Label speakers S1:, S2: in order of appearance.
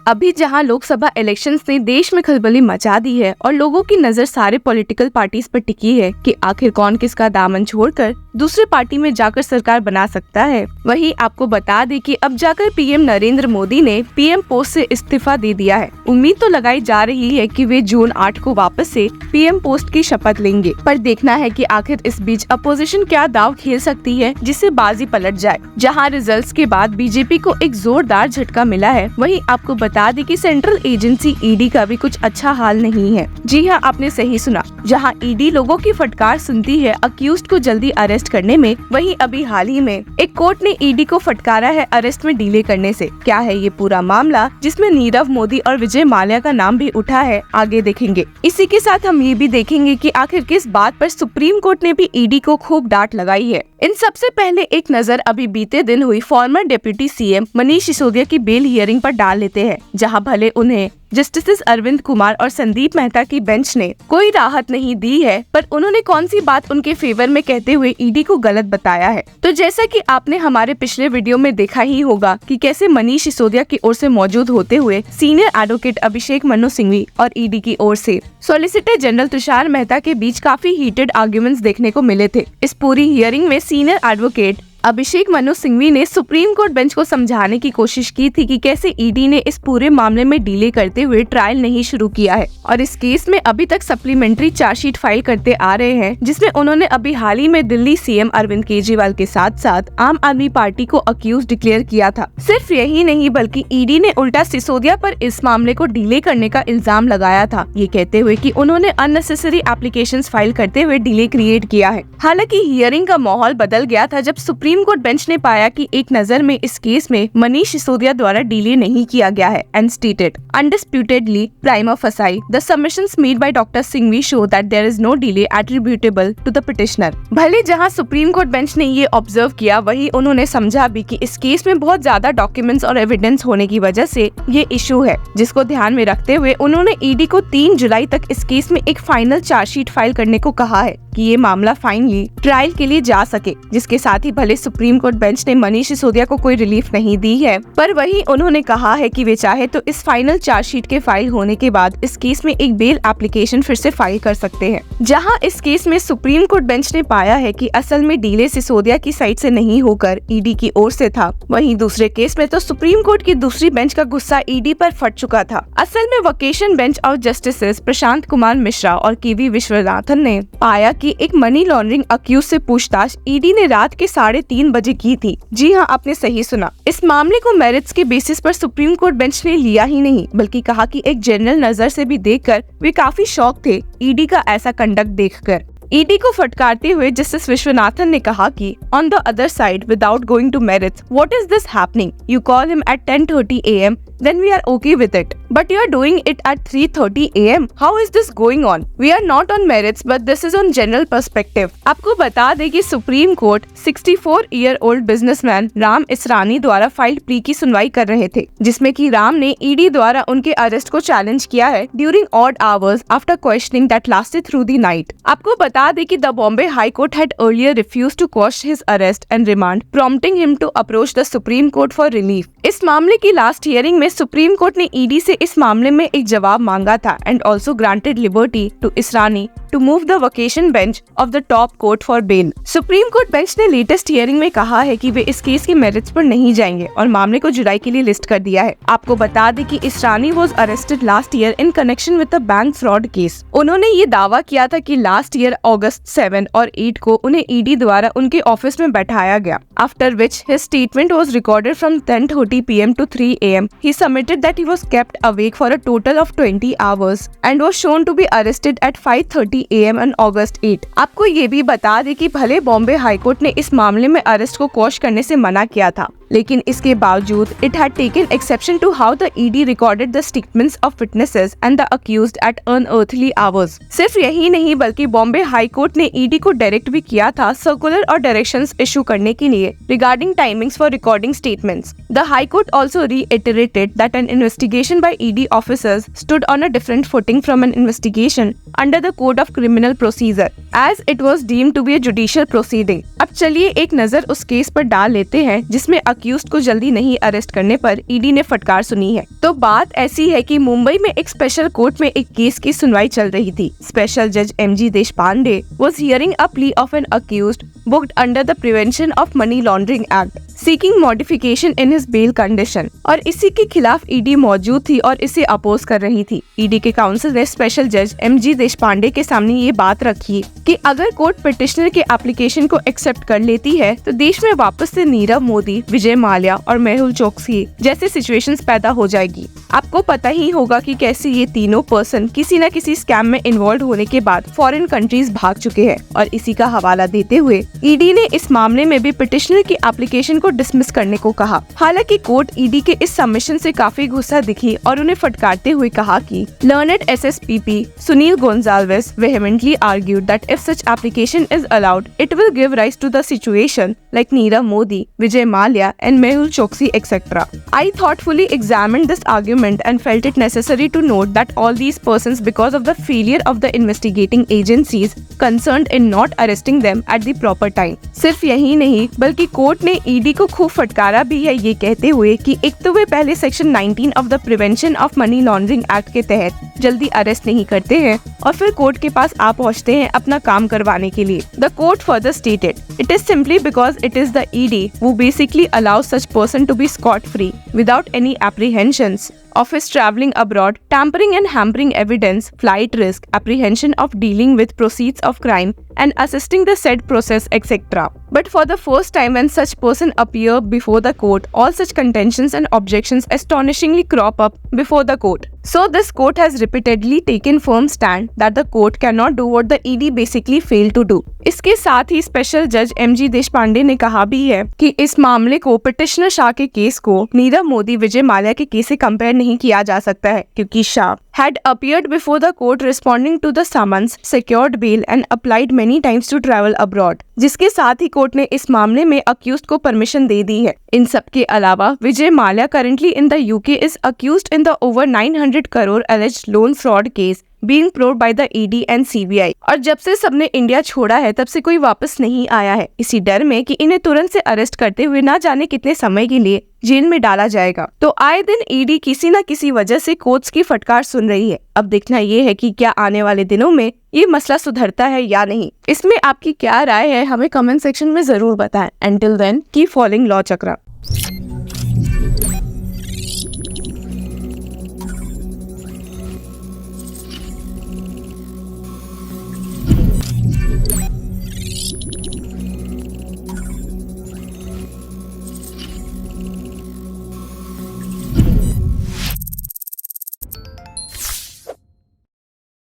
S1: अभी जहां लोकसभा इलेक्शंस ने देश में खलबली मचा दी है और लोगों की नजर सारे पॉलिटिकल पार्टीज पर टिकी है कि आखिर कौन किसका दामन छोड़कर दूसरे पार्टी में जाकर सरकार बना सकता है, वहीं आपको बता दें कि अब जाकर पीएम नरेंद्र मोदी ने पीएम पोस्ट से इस्तीफा दे दिया है। उम्मीद तो लगाई जा रही है कि वे जून 8 को वापस से पीएम पोस्ट की शपथ लेंगे, पर देखना है कि आखिर इस बीच अपोजिशन क्या दाव खेल सकती है जिससे बाजी पलट जाए। जहां रिजल्ट्स के बाद बीजेपी को एक जोरदार झटका मिला है, वहीं आपको बता दें कि सेंट्रल एजेंसी ईडी का भी कुछ अच्छा हाल नहीं है। जी हाँ, आपने सही सुना, जहां ईडी लोगों की फटकार सुनती है अक्यूज्ड को जल्दी अरेस्ट करने में, वहीं अभी हाल ही में एक कोर्ट ने ईडी को फटकारा है अरेस्ट में डिले करने से। क्या है ये पूरा मामला जिसमें नीरव मोदी और विजय माल्या का नाम भी उठा है, आगे देखेंगे। इसी के साथ हम ये भी देखेंगे कि आखिर किस बात पर सुप्रीम कोर्ट ने भी ईडी को खूब डांट लगाई है। इन सबसे पहले एक नजर अभी बीते दिन हुई farmer deputy CM Manish Sisodia की बेल हियरिंग पर डाल लेते हैं, जहां भले उन्हें जस्टिस अरविंद कुमार और संदीप मेहता की बेंच ने कोई राहत नहीं दी है, पर उन्होंने कौन सी बात उनके फेवर में कहते हुए ईडी को गलत बताया है। तो जैसा कि आपने हमारे पिछले वीडियो में देखा ही होगा कि कैसे मनीष सिसोदिया की ओर से मौजूद होते हुए सीनियर एडवोकेट अभिषेक मनु सिंघवी और ईडी की ओर से सॉलिसिटर जनरल तुषार मेहता के बीच काफी हीटेड आर्ग्यूमेंट्स देखने को मिले थे। इस पूरी हियरिंग में सीनियर एडवोकेट अभिषेक मनु सिंघवी ने सुप्रीम कोर्ट बेंच को समझाने की कोशिश की थी कि कैसे ईडी ने इस पूरे मामले में डिले करते हुए ट्रायल नहीं शुरू किया है और इस केस में अभी तक सप्लीमेंट्री चार्जशीट फाइल करते आ रहे हैं, जिसमें उन्होंने अभी हाल ही में दिल्ली सीएम अरविंद केजरीवाल के साथ साथ आम आदमी पार्टी को अक्यूज डिक्लेयर किया था। सिर्फ यही नहीं बल्कि ईडी ने उल्टा सिसोदिया पर इस मामले को डिले करने का इल्जाम लगाया था, ये कहते हुए कि उन्होंने अननेसेसरी एप्लीकेशंस फाइल करते हुए डिले क्रिएट किया है। हालांकि हियरिंग का माहौल बदल गया था जब सुप्रीम कोर्ट बेंच ने पाया कि एक नजर में इस केस में मनीष सिसोदिया द्वारा डिले नहीं किया गया है and stated undisputedly prima facie the submissions made by doctor Singhvi show that there is no delay attributable to the petitioner. भले जहां सुप्रीम कोर्ट बेंच ने ये ऑब्जर्व किया, वहीं उन्होंने समझा भी कि इस केस में बहुत ज्यादा डॉक्यूमेंट्स और एविडेंस होने की वजह से ये इशू है, जिसको ध्यान में रखते हुए उन्होंने ईडी को 3 जुलाई तक इस केस में एक फाइनल चार्जशीट फाइल करने को कहा है कि ये मामला फाइनली ट्रायल के लिए जा सके। जिसके साथ ही भले सुप्रीम कोर्ट बेंच ने मनीष सिसोदिया को कोई रिलीफ नहीं दी है, पर वहीं उन्होंने कहा है कि वे चाहे तो इस फाइनल चार्जशीट के फाइल होने के बाद इस केस में एक बेल एप्लीकेशन फिर से फाइल कर सकते हैं। जहां इस केस में सुप्रीम कोर्ट बेंच ने पाया है कि असल में डिले सिसोदिया की साइड से नहीं होकर ईडी की ओर से था, वहीं दूसरे केस में तो सुप्रीम कोर्ट की दूसरी बेंच का गुस्सा ईडी पर फट चुका था। असल में vocation bench of justice Prashant Kumar Mishra और केवी विश्वनाथन ने पाया कि एक मनी लॉन्ड्रिंग अक्यूज से पूछताछ ईडी ने रात के 3:30 बजे की थी। जी हाँ, आपने सही सुना। इस मामले को मेरिट्स के बेसिस पर सुप्रीम कोर्ट बेंच ने लिया ही नहीं, बल्कि कहा कि एक जनरल नजर से भी देखकर वे काफी शॉक थे ईडी का ऐसा कंडक्ट देखकर। ईडी को फटकारते हुए जस्टिस विश्वनाथन ने कहा कि on the other side without going to merits, what is this happening? You call him at 10:30 AM, then we are okay with it. But you are doing it at 3:30 AM. How is this going on? We are not on merits, but this is on general perspective. आपको बता दें कि supreme court 64-year-old businessman Ram Israni द्वारा filed plea की सुनवाई कर रहे थे, जिसमें कि राम ने ईडी द्वारा उनके अरेस्ट को चैलेंज किया है during odd hours after questioning that lasted through the night. आपको बता दें कि the Bombay High Court had earlier refused to quash his arrest and remand, prompting him to approach the Supreme Court for relief. इस मामले की last hearing में Supreme Court ने ED से इस मामले में एक जवाब मांगा था and also granted liberty to Israni to move the vacation bench of the top court for bail. Supreme Court bench ने लेटेस्ट हियरिंग में कहा है कि वे इस केस के मेरिट्स पर नहीं जाएंगे और मामले को जुलाई के लिए लिस्ट कर दिया है। आपको बता दें कि Israni was arrested last year in connection with the bank fraud case. उन्होंने ये दावा किया था कि लास्ट ईयर अगस्त 7 और 8 को उन्हें ईडी द्वारा उनके ऑफिस में बैठाया गया, after which his statement was recorded from 10:30 PM to 3 AM. He submitted that he was kept awake for a total of 20 hours and was shown to be arrested at 5:30 AM on August 8. आपको ये भी बता दें कि भले Bombay high court ने इस मामले में अरेस्ट को क्वॉश करने से मना किया था, लेकिन इसके बावजूद it had taken exception to how the ED recorded the statements of witnesses and the accused at unearthly hours. सिर्फ यही नहीं बल्कि बॉम्बे हाई कोर्ट ने ईडी को डायरेक्ट भी किया था सर्कुलर और डायरेक्शंस इशू करने के लिए regarding timings for recording statements. The High Court also reiterated that an investigation by ED officers stood on a different footing from an investigation under the Code of Criminal Procedure, as it was deemed to be a judicial proceeding. अब चलिए एक नजर उस case पर डाल लेते हैं जिसमें अक्यूज्ड को जल्दी नहीं अरेस्ट करने पर ईडी ने फटकार सुनी है। तो बात ऐसी है कि मुंबई में एक स्पेशल कोर्ट में एक केस की सुनवाई चल रही थी। स्पेशल जज MG Deshpande was hearing a plea of an accused booked under the Prevention of Money Laundering Act, seeking modification in his bail condition। और इसी के खिलाफ ईडी मौजूद थी और इसे अपोज कर रही थी। ईडी के काउंसिल ने स्पेशल जज एमजी देशपांडे के सामने ये बात रखी कि अगर कोर्ट पिटिशनर के एप्लीकेशन को एक्सेप्ट कर लेती है तो देश में वापस से नीरव मोदी, विजय माल्या और मेहुल चोकसी जैसे सिचुएशंस पैदा हो जाएगी। आपको पता ही होगा कि कैसे ये तीनों पर्सन किसी न किसी स्कैम में इन्वॉल्व होने के बाद फॉरेन कंट्रीज भाग चुके हैं। और इसी का हवाला देते हुए ईडी ने इस मामले में भी पिटिशनर की एप्लीकेशन को डिसमिस करने को कहा। हालांकि कोर्ट ईडी के इस सबमिशन से काफी गुस्सा दिखी और उन्हें फटकारते हुए कहा कि learned SSPP Sunil Gonsalves vehemently argued that if such application is allowed, it will give rise to the situation like Nirav Modi, Vijay Mallya and Mehul Choksi etc. I thoughtfully examined this argument and felt it necessary to note that all these persons, because of the failure of the investigating agencies concerned in not arresting them at the proper time। सिर्फ यही नहीं बल्कि court ने ED को खूब फटकारा भी है, ये कहते हुए कि एक तो वे पहले section 19 of the prevention of money laundering act के तहत जल्दी अरेस्ट नहीं करते हैं और फिर कोर्ट के पास आ पहुंचते हैं अपना काम करवाने के लिए। The court further stated it is simply because it is the ED who basically allows such person to be scot free without any apprehensions of his traveling abroad, tampering and hampering evidence, flight risk, apprehension of dealing with proceeds of crime and assisting the said process etc. But for the first time when such person appear before the court, all such contentions and objections astonishingly crop up before the court. So this court has repeatedly taken firm stand that the court cannot do what the ED basically failed to do। इसके साथ ही special जज MG Deshpande ने कहा भी है कि इस मामले को पिटिशनर शाह के केस को नीरव मोदी, विजय माल्या के केस से कंपेयर नहीं किया जा सकता है, क्योंकि Shah had appeared before the court responding to the summons, secured bail and applied many times to travel abroad। जिसके साथ ही कोर्ट ने इस मामले में अक्यूज्ड को परमिशन दे दी है। इन सब के अलावा Vijay Mallya currently in the UK is accused in the over 900 crore alleged loan fraud case being probed by the ED and CBI। और जब से सबने इंडिया छोड़ा है तब से कोई वापस नहीं आया है, इसी डर में कि इन्हें तुरंत से अरेस्ट करते हुए ना जाने कितने समय के लिए जेल में डाला जाएगा। तो आए दिन ईडी किसी न किसी वजह से कोर्ट्स की फटकार सुन रही है। अब देखना ये है कि क्या आने वाले दिनों में ये मसला सुधरता है या नहीं। इसमें आपकी क्या राय है, हमें कमेंट सेक्शन में जरूर बताएं। Until then, keep following law चक्रा।